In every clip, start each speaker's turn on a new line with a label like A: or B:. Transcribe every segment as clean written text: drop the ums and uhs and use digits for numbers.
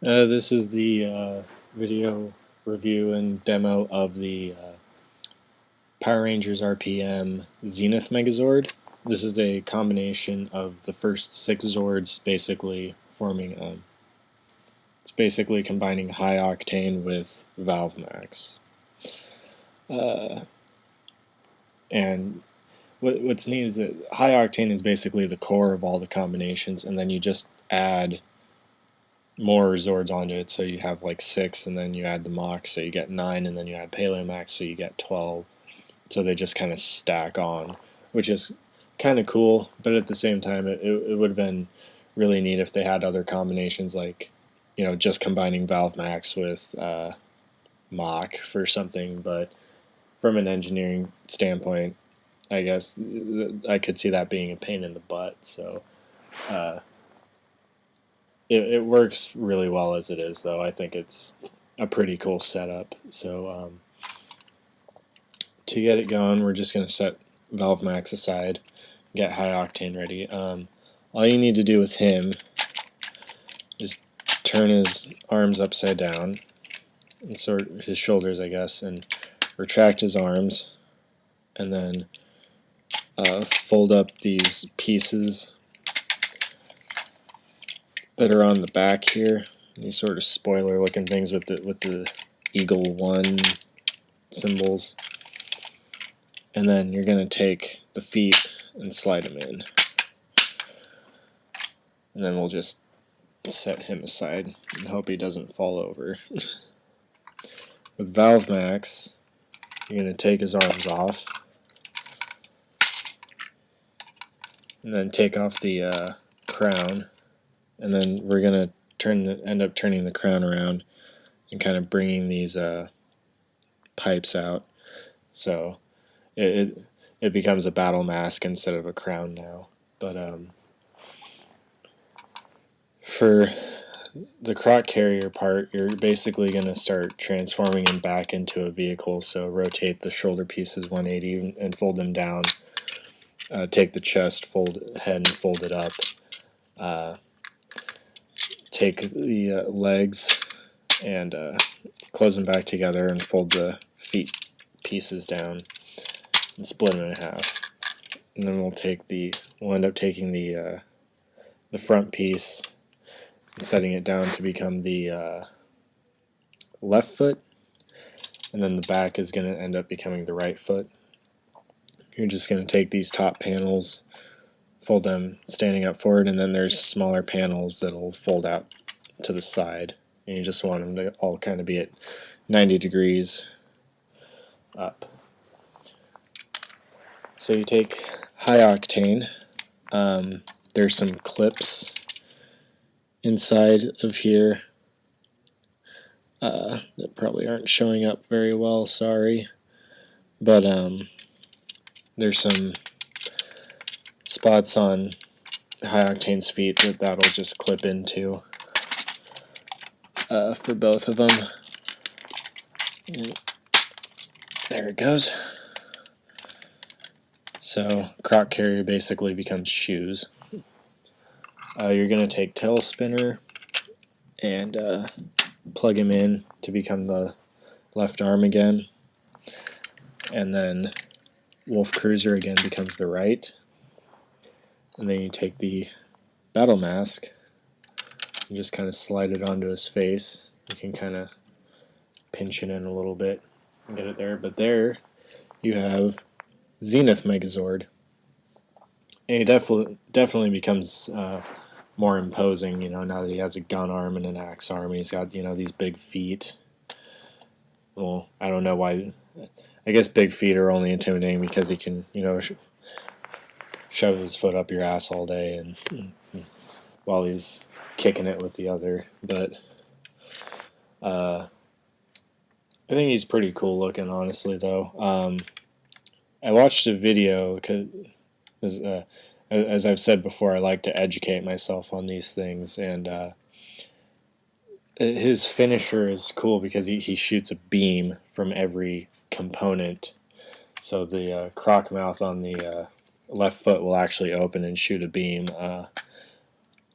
A: This is the video review and demo of the Power Rangers RPM Zenith Megazord. This is a combination of the first 6 Zords basically forming, it's basically combining high Octane with ValveMax. And what's neat is that high Octane is basically the core of all the combinations, and then you just add more Zords onto it, so you have like 6, and then you add the Mox, so you get 9, and then you add ValveMax, so you get 12. So they just kind of stack on, which is kind of cool, but at the same time it would have been really neat if they had other combinations, like, you know, just combining ValveMax with Mach for something. But from an engineering standpoint, I guess I could see that being a pain in the butt, so it works really well as it is, though. I think it's a pretty cool setup. So to get it going, we're just going to set ValveMax aside, get high Octane ready. All you need to do with him is turn his arms upside down, and sort of his shoulders, I guess, and retract his arms, and then fold up these pieces that are on the back here, these sort of spoiler looking things with the Eagle 1 symbols. And then you're going to take the feet and slide them in. And then we'll just set him aside and hope he doesn't fall over. With ValveMax, you're going to take his arms off, and then take off the crown, and then we're going to end up turning the crown around and kind of bringing these pipes out. So it becomes a battle mask instead of a crown now. But for the croc carrier part, you're basically going to start transforming him back into a vehicle. So rotate the shoulder pieces 180 and fold them down. Take the chest, head and fold it up. Take the legs and close them back together and fold the feet pieces down and split them in half. And then we'll end up taking the front piece and setting it down to become the left foot, and then the back is going to end up becoming the right foot. You're just going to take these top panels, fold them standing up forward, and then there's smaller panels that'll fold out to the side, and you just want them to all kind of be at 90 degrees up. So you take high Octane. There's some clips inside of here that probably aren't showing up very well, sorry, but there's some spots on high Octane's feet that'll just clip into for both of them. And there it goes. So croc carrier basically becomes shoes. You're going to take tail spinner and plug him in to become the left arm again, and then Wolf Cruiser again becomes the right, and then you take the battle mask and just kind of slide it onto his face. You can kind of pinch it in a little bit and get it there, but there you have Zenith Megazord. And he definitely becomes more imposing, you know, now that he has a gun arm and an axe arm, and he's got, you know, these big feet. Well, I don't know why. I guess big feet are only intimidating because he can, you know, shove his foot up your ass all day and while he's kicking it with the other. But I think he's pretty cool looking, honestly, though. I watched a video because, as I've said before, I like to educate myself on these things, and his finisher is cool because he shoots a beam from every component. So the croc mouth on the left foot will actually open and shoot a beam.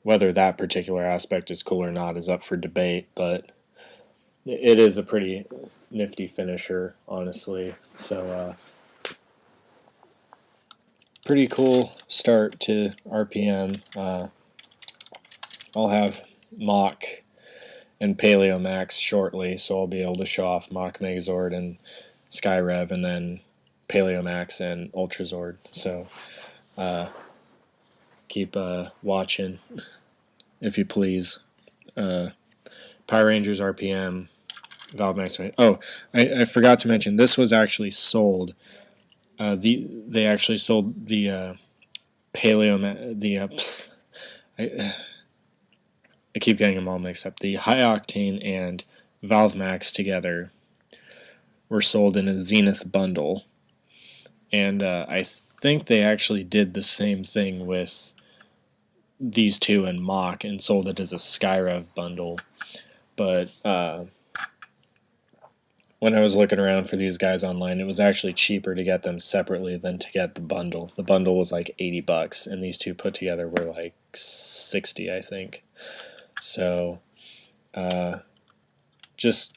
A: Whether that particular aspect is cool or not is up for debate, but it is a pretty nifty finisher, honestly. So pretty cool start to RPM. I'll have Mach and ValveMax shortly, so I'll be able to show off Mach Megazord and Skyrev, and then ValveMax and Ultrazord. So keep watching, if you please. Power Rangers RPM, ValveMax. Oh, I forgot to mention, this was actually sold. They actually sold the I keep getting them all mixed up. The High Octane and ValveMax together were sold in a Zenith bundle, and I think they actually did the same thing with these two in Mach and sold it as a Skyrev bundle. But when I was looking around for these guys online, it was actually cheaper to get them separately than to get the bundle. The bundle was like $80, and these two put together were like 60, I think. So, just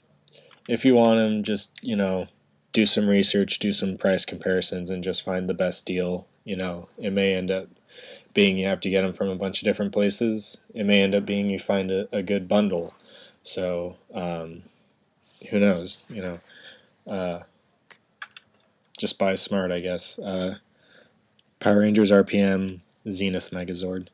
A: if you want them, just, you know, do some research, do some price comparisons, and just find the best deal. You know, it may end up being you have to get them from a bunch of different places. It may end up being you find a good bundle. So, who knows? You know, just buy smart, I guess. Power Rangers RPM, Zenith Megazord.